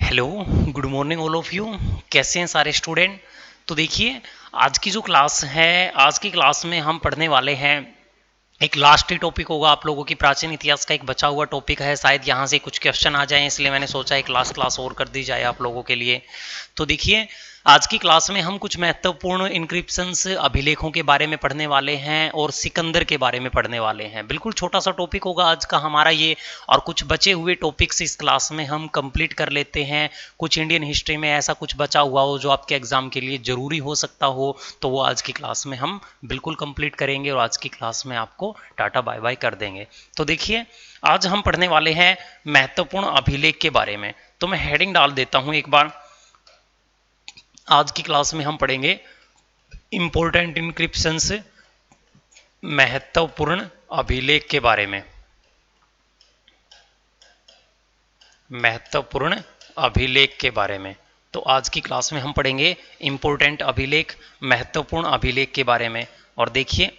Hello, good morning all of you. कैसे हैं सारे स्टूडेंट। तो देखिए, आज की जो क्लास है, आज की क्लास में हम पढ़ने वाले हैं, एक लास्ट ही टॉपिक होगा आप लोगों की प्राचीन इतिहास का, एक बचा हुआ टॉपिक है। शायद यहाँ से कुछ क्वेश्चन आ जाएं, इसलिए मैंने सोचा एक लास्ट क्लास और कर दी जाए आप लोगों के लिए। तो देखिए, आज की क्लास में हम कुछ महत्वपूर्ण इंक्रिप्शंस अभिलेखों के बारे में पढ़ने वाले हैं और सिकंदर के बारे में पढ़ने वाले हैं। बिल्कुल छोटा सा टॉपिक होगा आज का हमारा ये, और कुछ बचे हुए टॉपिक्स इस क्लास में हम कंप्लीट कर लेते हैं। कुछ इंडियन हिस्ट्री में ऐसा कुछ बचा हुआ हो जो आपके एग्जाम के लिए जरूरी हो सकता हो, तो वो आज की क्लास में हम बिल्कुल कंप्लीट करेंगे और आज की क्लास में आपको टाटा बाय बाय कर देंगे। तो देखिए, आज हम पढ़ने वाले हैं महत्वपूर्ण अभिलेख के बारे में। तो मैं हेडिंग डाल देता हूं एक बार। आज की क्लास में हम पढ़ेंगे इंपॉर्टेंट इंक्रिप्शंस, महत्वपूर्ण अभिलेख के बारे में। महत्वपूर्ण अभिलेख के बारे में। तो आज की क्लास में हम पढ़ेंगे इंपॉर्टेंट अभिलेख, महत्वपूर्ण अभिलेख के बारे में। और देखिए,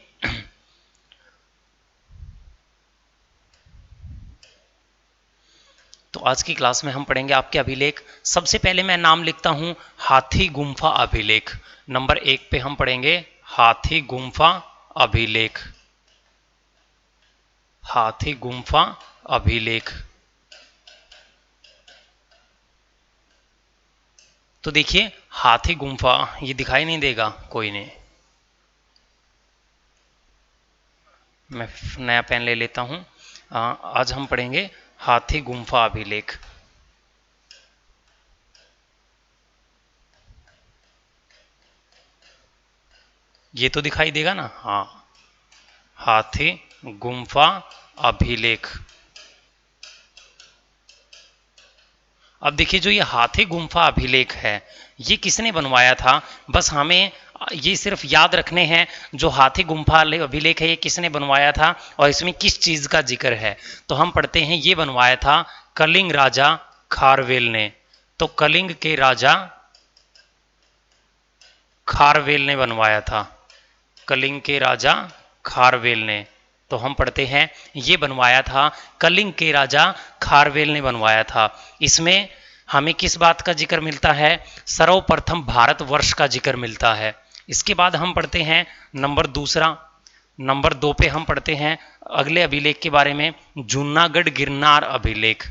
तो आज की क्लास में हम पढ़ेंगे आपके अभिलेख। सबसे पहले मैं नाम लिखता हूं हाथी गुम्फा अभिलेख। नंबर 1 पे हम पढ़ेंगे हाथी गुम्फा अभिलेख। हाथी गुम्फा अभिलेख। तो देखिए, हाथी गुम्फा, ये दिखाई नहीं देगा कोई ने। मैं नया पेन ले लेता हूं। आज हम पढ़ेंगे हाथी गुम्फा अभिलेख। ये तो दिखाई देगा ना। हाँ, हाथी गुम्फा अभिलेख। अब देखिए, जो ये हाथी गुम्फा अभिलेख है, ये किसने बनवाया था, बस हमें ये सिर्फ याद रखने हैं। जो हाथी गुम्फा अभिलेख है, ये किसने बनवाया था और इसमें किस चीज का जिक्र है। तो हम पढ़ते हैं, ये बनवाया था कलिंग राजा खारवेल ने। तो कलिंग के राजा खारवेल ने बनवाया था। कलिंग के राजा खारवेल ने। तो हम पढ़ते हैं, ये बनवाया था कलिंग के राजा खारवेल ने बनवाया था। इसमें हमें किस बात का जिक्र मिलता है, सर्वप्रथम भारतवर्ष का जिक्र मिलता है। इसके बाद हम पढ़ते हैं नंबर 2 पे हम पढ़ते हैं अगले अभिलेख के बारे में, जूनागढ़ गिरनार अभिलेख।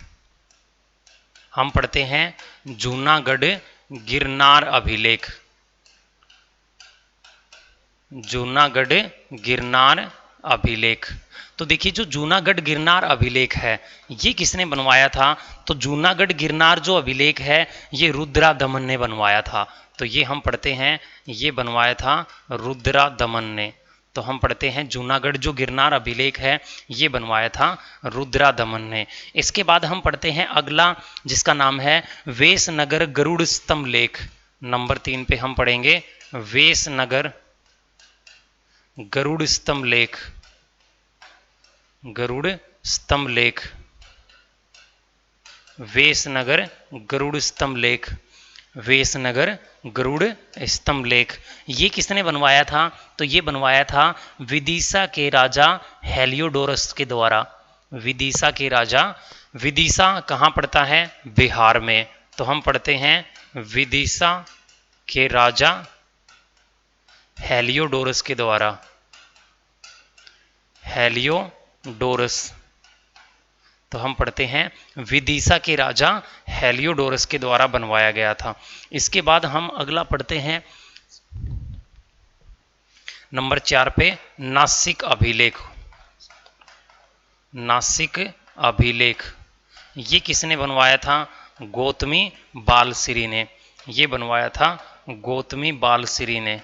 हम पढ़ते हैं जूनागढ़ गिरनार अभिलेख। जूनागढ़ गिरनार अभिलेख। तो देखिए, जो जूनागढ़ गिरनार अभिलेख है, ये किसने बनवाया था। तो जूनागढ़ गिरनार जो अभिलेख है, ये रुद्रा दमन ने बनवाया था। तो ये हम पढ़ते हैं, ये बनवाया था रुद्रा दमन ने। तो हम पढ़ते हैं, जूनागढ़ जो गिरनार अभिलेख है, ये बनवाया था रुद्रा दमन ने। इसके बाद हम पढ़ते हैं अगला, जिसका नाम है वेसनगर गरुड़ स्तंभ लेख। नंबर 3 पे हम पढ़ेंगे वेसनगर गरुड़ स्तंभ लेख। गरुड़ स्तंभ लेख। वेसनगर गरुड़ स्तंभ लेख। वेसनगर गरुड़ स्तंभ लेख। ये किसने बनवाया था। तो ये बनवाया था विदिशा के राजा हेलियोडोरस के द्वारा। विदिशा के राजा, विदिशा कहाँ पड़ता है, बिहार में। तो हम पढ़ते हैं विदिशा के राजा हेलियोडोरस के द्वारा। हेलियोडोरस। तो हम पढ़ते हैं विदिशा के राजा हेलियोडोरस के द्वारा बनवाया गया था। इसके बाद हम अगला पढ़ते हैं नंबर 4 पे नासिक अभिलेख। नासिक अभिलेख, ये किसने बनवाया था, गौतमी बालश्री ने। ये बनवाया था गौतमी बालश्री ने।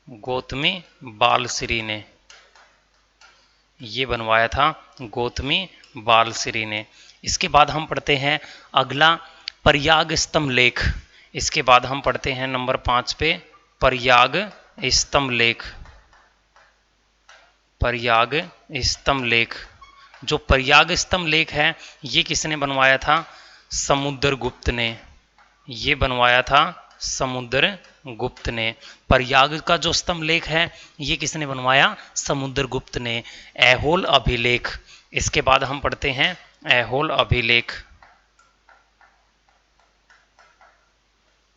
गौतमी बालश्री ने। ये बनवाया था गौतमी बालश्री ने। इसके बाद हम पढ़ते हैं अगला प्रयाग स्तंभ लेख। इसके बाद हम पढ़ते हैं नंबर 5 पे प्रयाग स्तंभ लेख। प्रयाग स्तंभ लेख। जो प्रयाग स्तंभ लेख है, ये किसने बनवाया था, समुद्रगुप्त ने। ये बनवाया था समुद्रगुप्त ने। प्रयाग का जो स्तंभ लेख है, ये किसने बनवाया, समुद्रगुप्त ने। ऐहोल अभिलेख। इसके बाद हम पढ़ते हैं ऐहोल अभिलेख।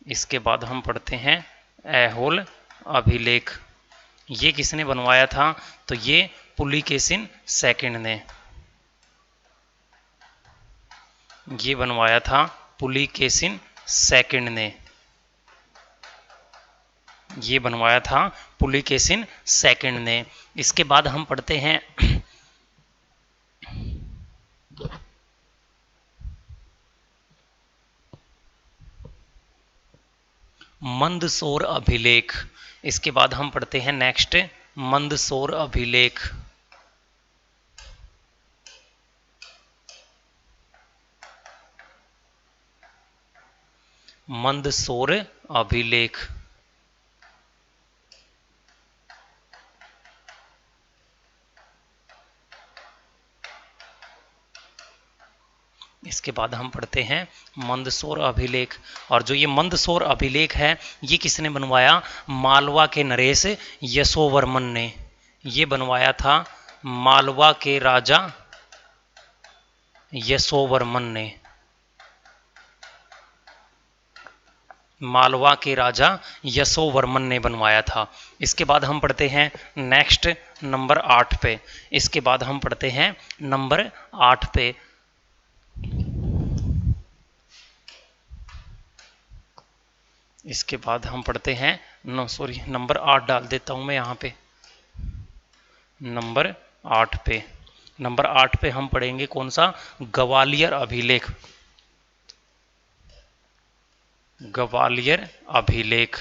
इसके बाद हम पढ़ते हैं ऐहोल अभिलेख। ये किसने बनवाया था? तो ये पुलिकेशिन सेकंड ने ये बनवाया था, पुलिकेशिन सेकंड ने ये बनवाया था, पुलिकेशिन सेकंड ने। इसके बाद हम पढ़ते हैं मंदसौर अभिलेख। इसके बाद हम पढ़ते हैं नेक्स्ट मंदसौर अभिलेख। मंदसौर अभिलेख। इसके बाद हम पढ़ते हैं मंदसौर अभिलेख। और जो ये मंदसौर अभिलेख है ये किसने बनवाया? मालवा के नरेश यशोवर्मन ने ये बनवाया था, मालवा के राजा यशोवर्मन ने मालवा के राजा यशोवर्मन ने बनवाया था। इसके बाद हम पढ़ते हैं नेक्स्ट नंबर 8 पे। इसके बाद हम पढ़ते हैं नंबर 8 पे। इसके बाद हम पढ़ते हैं नंबर 8 डाल देता हूं मैं यहां पे। नंबर 8 पे नंबर 8 पे हम पढ़ेंगे कौन सा? ग्वालियर अभिलेख। ग्वालियर अभिलेख।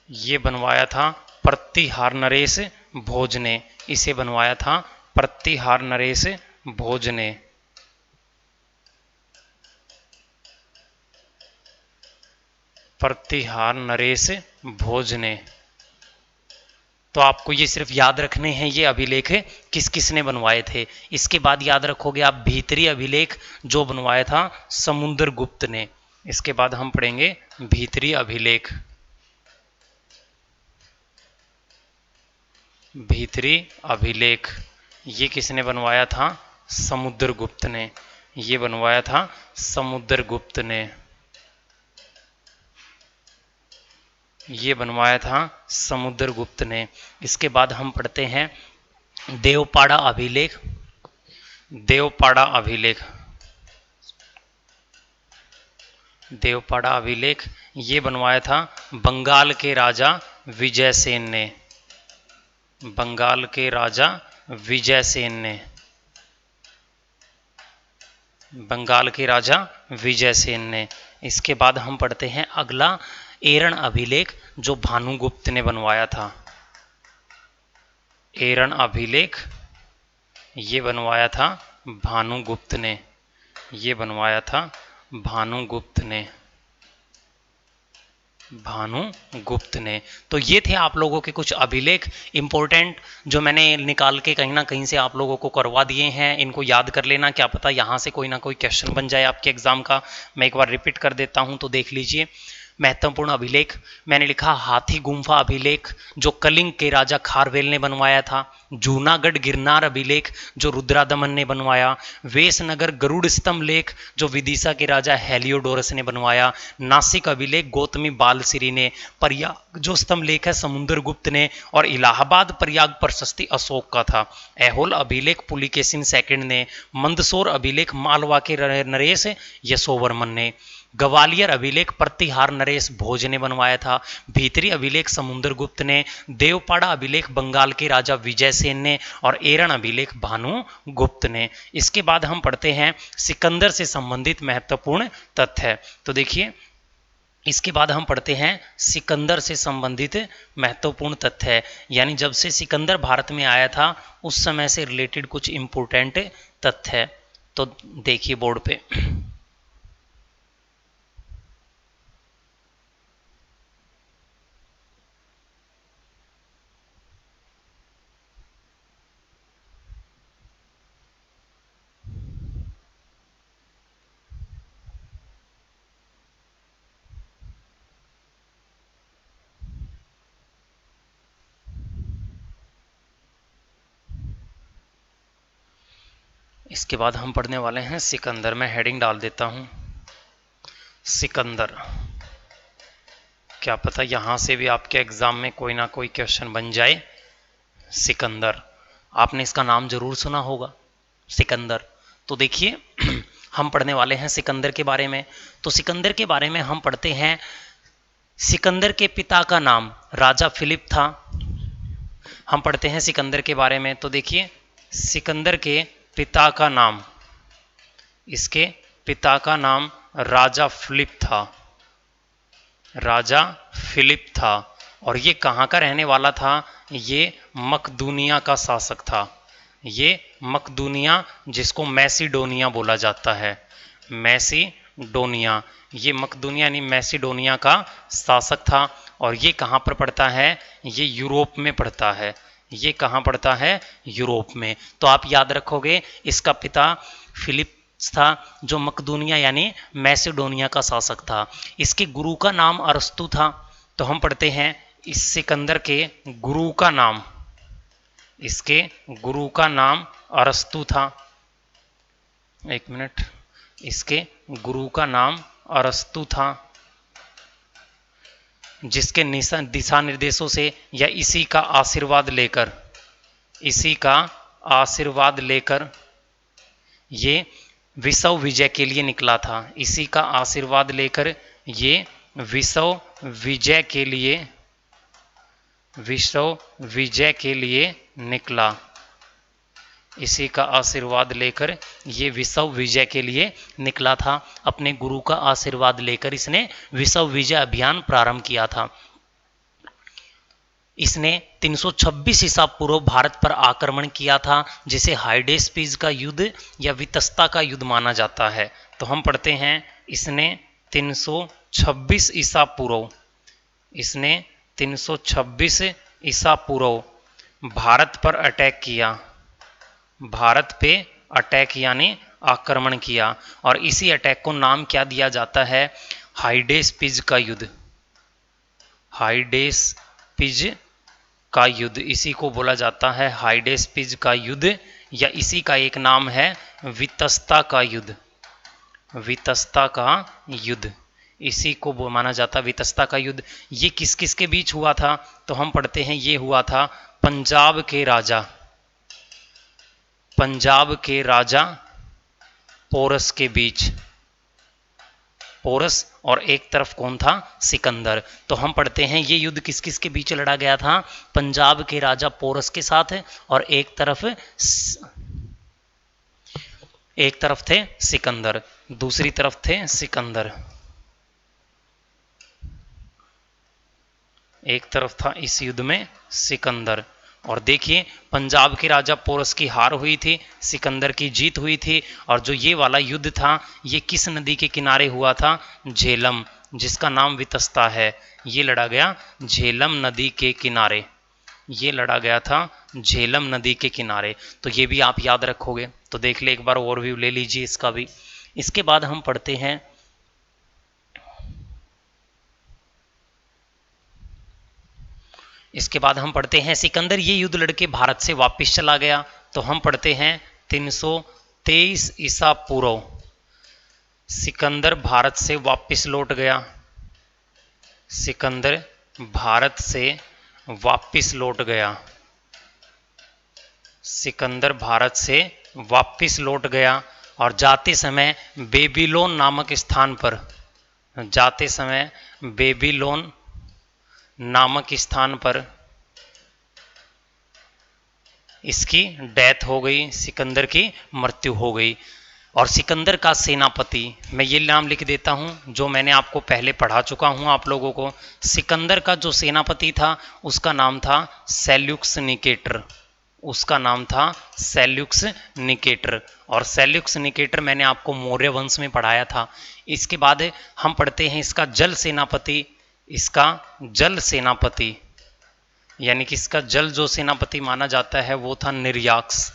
ये बनवाया था प्रतिहार नरेश भोज ने। इसे बनवाया था प्रतिहार नरेश भोज ने। प्रतिहार नरेश भोज ने। तो आपको ये सिर्फ याद रखने हैं ये अभिलेख किस किस ने बनवाए थे। इसके बाद याद रखोगे आप भीतरी अभिलेख जो बनवाया था समुद्रगुप्त ने। इसके बाद हम पढ़ेंगे भीतरी अभिलेख। भीतरी अभिलेख ये किसने बनवाया था? समुद्रगुप्त ने। ये बनवाया था समुद्रगुप्त ने। ये बनवाया था समुद्रगुप्त ने। इसके बाद हम पढ़ते हैं देवपाड़ा अभिलेख। देवपाड़ा अभिलेख। देवपाड़ा अभिलेख ये बनवाया था बंगाल के राजा विजयसेन ने। बंगाल के राजा विजयसेन ने। बंगाल के राजा विजयसेन ने। इसके बाद हम पढ़ते हैं अगला एरण अभिलेख जो भानुगुप्त ने बनवाया था। एरण अभिलेख ये बनवाया था भानुगुप्त ने। ये बनवाया था भानुगुप्त ने। भानुगुप्त ने। तो ये थे आप लोगों के कुछ अभिलेख इंपॉर्टेंट जो मैंने निकाल के कहीं ना कहीं से आप लोगों को करवा दिए हैं। इनको याद कर लेना, क्या पता यहाँ से कोई ना कोई क्वेश्चन बन जाए आपके एग्जाम का। मैं एक बार रिपीट कर देता हूँ तो देख लीजिए। महत्वपूर्ण अभिलेख मैंने लिखा हाथी गुम्फा अभिलेख जो कलिंग के राजा खारवेल ने बनवाया था। जूनागढ़ गिरनार अभिलेख जो रुद्रादमन ने बनवाया। वेशनगर गरुड़ स्तंभ लेख जो विदिशा के राजा हेलियोडोरस ने बनवाया। नासिक अभिलेख गौतमी बालसिरी ने। प्रयाग जो स्तंभ लेख है समुद्रगुप्त ने। और इलाहाबाद प्रयाग प्रशस्ति अशोक का था। ऐहोल अभिलेख पुलिकेशिन सेकंड ने। मंदसौर अभिलेख मालवा के नरेश यशोवर्मन ने। ग्वालियर अभिलेख प्रतिहार नरेश भोज ने बनवाया था। भीतरी अभिलेख समुद्रगुप्त ने। देवपाड़ा अभिलेख बंगाल के राजा विजयसेन ने। और एरण अभिलेख भानुगुप्त ने। इसके बाद हम पढ़ते हैं सिकंदर से संबंधित महत्वपूर्ण तथ्य। तो देखिए इसके बाद हम पढ़ते हैं सिकंदर से संबंधित महत्वपूर्ण तथ्य, यानी जब से सिकंदर भारत में आया था उस समय से रिलेटेड कुछ इंपोर्टेंट तथ्य। तो देखिए बोर्ड पे इसके बाद हम पढ़ने वाले हैं सिकंदर। मैं हेडिंग डाल देता हूं सिकंदर। क्या पता यहां से भी आपके एग्जाम में कोई ना कोई क्वेश्चन बन जाए। सिकंदर, आपने इसका नाम जरूर सुना होगा, सिकंदर। तो देखिए हम पढ़ने वाले हैं सिकंदर के बारे में। तो सिकंदर के बारे में हम पढ़ते हैं। सिकंदर के पिता का नाम राजा फिलिप था। हम पढ़ते हैं सिकंदर के बारे में। तो देखिए सिकंदर के पिता का नाम, इसके पिता का नाम राजा फिलिप था। राजा फिलिप था। और ये कहाँ का रहने वाला था? ये मकदूनिया का शासक था। ये मकदूनिया, जिसको मैसिडोनिया बोला जाता है, मैसिडोनिया, ये मकदूनिया यानी मैसिडोनिया का शासक था। और ये कहाँ पर पड़ता है? ये यूरोप में पड़ता है। ये कहाँ पड़ता है? यूरोप में। तो आप याद रखोगे इसका पिता फिलिप था जो मकदूनिया यानी मैसिडोनिया का शासक था। इसके गुरु का नाम अरस्तु था। तो हम पढ़ते हैं इस सिकंदर के गुरु का नाम, इसके गुरु का नाम अरस्तु था। एक मिनट, इसके गुरु का नाम अरस्तु था, जिसके दिशा निर्देशों से या इसी का आशीर्वाद लेकर, इसी का आशीर्वाद लेकर ये विश्व विजय के लिए निकला था। इसी का आशीर्वाद लेकर ये विश्व विजय के लिए, विश्व विजय के लिए निकला। इसी का आशीर्वाद लेकर ये विश्व विजय के लिए निकला था। अपने गुरु का आशीर्वाद लेकर इसने विश्व विजय अभियान प्रारंभ किया था। इसने 326 ईसा पूर्व भारत पर आक्रमण किया था, जिसे हाइडेस्पीज का युद्ध या वितस्ता का युद्ध माना जाता है। तो हम पढ़ते हैं इसने 326 ईसा पूर्व, इसने 326 ईसा पूर्व भारत पर अटैक किया, भारत पे अटैक यानी आक्रमण किया। और इसी अटैक को नाम क्या दिया जाता है? हाइडेस्पीज का युद्ध। हाइडेस्पीज का युद्ध, इसी को बोला जाता है हाइडेस्पीज का युद्ध, या इसी का एक नाम है वितस्ता का युद्ध। वितस्ता का युद्ध, इसी को माना जाता वितस्ता का युद्ध। ये किस किस के बीच हुआ था? तो हम पढ़ते हैं ये हुआ था पंजाब के राजा, पंजाब के राजा पोरस के बीच। पोरस और एक तरफ कौन था? सिकंदर। तो हम पढ़ते हैं ये युद्ध किस किस के बीच लड़ा गया था? पंजाब के राजा पोरस के साथ, और एक तरफ थे सिकंदर, दूसरी तरफ थे सिकंदर। एक तरफ था इस युद्ध में सिकंदर। और देखिए पंजाब के राजा पोरस की हार हुई थी, सिकंदर की जीत हुई थी। और जो ये वाला युद्ध था ये किस नदी के किनारे हुआ था? झेलम, जिसका नाम वितस्ता है। ये लड़ा गया झेलम नदी के किनारे, ये लड़ा गया था झेलम नदी के किनारे। तो ये भी आप याद रखोगे। तो देख ले एक बार ओवरव्यू ले लीजिए इसका भी। इसके बाद हम पढ़ते हैं सिकंदर ये युद्ध लड़के भारत से वापस चला गया। तो हम पढ़ते हैं 323 ईसा पूर्व सिकंदर भारत से वापस लौट गया। सिकंदर भारत से वापस लौट गया। सिकंदर भारत से वापस लौट गया। और जाते समय बेबीलोन नामक स्थान पर, जाते समय बेबीलोन नामक स्थान पर इसकी डेथ हो गई, सिकंदर की मृत्यु हो गई। और सिकंदर का सेनापति, मैं ये नाम लिख देता हूं जो मैंने आपको पहले पढ़ा चुका हूं आप लोगों को। सिकंदर का जो सेनापति था उसका नाम था सेल्यूक्स निकेटर, उसका नाम था सेल्यूक्स निकेटर। और सेल्यूक्स निकेटर मैंने आपको मौर्य वंश में पढ़ाया था। इसके बाद हम पढ़ते हैं इसका जल सेनापति, इसका जल सेनापति यानी कि इसका जल जो सेनापति माना जाता है वो था निर्याक्स।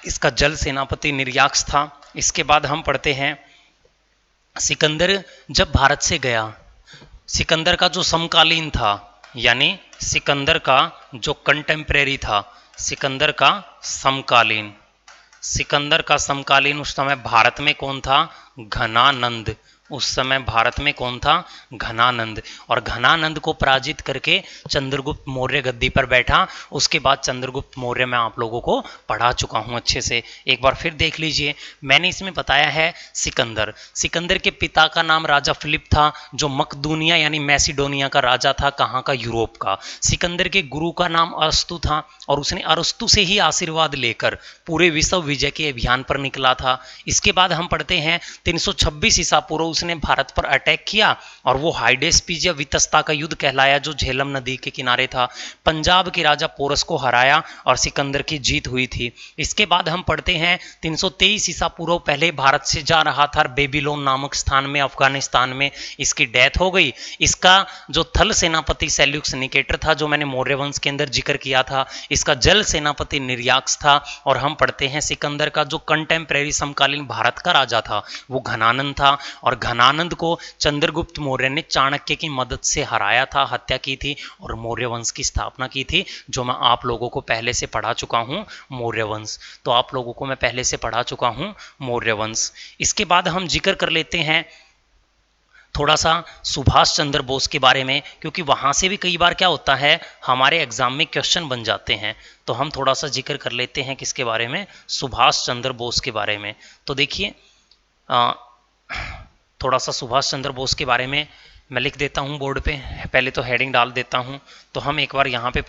इसका जल सेनापति निर्याक्स था। इसके बाद हम पढ़ते हैं सिकंदर जब भारत से गया, सिकंदर का जो समकालीन था यानी सिकंदर का जो कंटेम्परेरी था, सिकंदर का समकालीन, सिकंदर का समकालीन उस समय भारत में कौन था? घनानंद। उस समय भारत में कौन था? घनानंद। और घनानंद को पराजित करके चंद्रगुप्त मौर्य गद्दी पर बैठा। उसके बाद चंद्रगुप्त मौर्य मैं आप लोगों को पढ़ा चुका हूं अच्छे से, एक बार फिर देख लीजिए। मैंने इसमें बताया है सिकंदर। सिकंदर के पिता का नाम राजा फिलिप था, जो मकदूनिया यानी मैसिडोनिया का राजा था। कहाँ का? यूरोप का। सिकंदर के गुरु का नाम अरस्तु था, और उसने अरस्तु से ही आशीर्वाद लेकर पूरे विश्व विजय के अभियान पर निकला था। इसके बाद हम पढ़ते हैं 326 ईसा पूर्व उसने भारत पर अटैक किया, और वो हाइडेस्पीज या वितस्ता का युद्ध कहलाया, जो झेलम नदी के किनारे था। पंजाब के राजा पोरस को हराया और सिकंदर की जीत हुई थी। इसके बाद हम पढ़ते हैं 323 ईसा पूर्व पहले भारत से जा रहा था बेबीलोन नामक स्थान में, अफगानिस्तान में इसकी डेथ हो गई। इसका जो थल सेनापति सेल्यूकस निकेटर था, जो मैंने मौर्य वंश के अंदर जिक्र किया था। इसका जल सेनापति निर्याक्स था। और हम पढ़ते हैं सिकंदर का जो कंटेम्प्रेरी समकालीन भारत का राजा था वो घनानंद था, और घनानंद को चंद्रगुप्त मौर्य ने चाणक्य की मदद से हराया था, हत्या की थी और मौर्य वंश की स्थापना की थी, जो मैं आप लोगों को पहले से पढ़ा चुका हूं मौर्य वंश। तो आप लोगों को मैं पहले से पढ़ा चुका हूं मौर्य वंश। इसके बाद हम जिक्र कर लेते हैं थोड़ा सा सुभाष चंद्र बोस के बारे में, क्योंकि वहाँ से भी कई बार क्या होता है हमारे एग्जाम में क्वेश्चन बन जाते हैं। तो हम थोड़ा सा जिक्र कर लेते हैं किसके बारे में? सुभाष चंद्र बोस के बारे में। तो देखिए थोड़ा सा सुभाष चंद्र बोस के बारे में मैं लिख देता हूँ बोर्ड पे, पहले तो हेडिंग डाल देता हूँ। तो हम एक बार यहाँ पे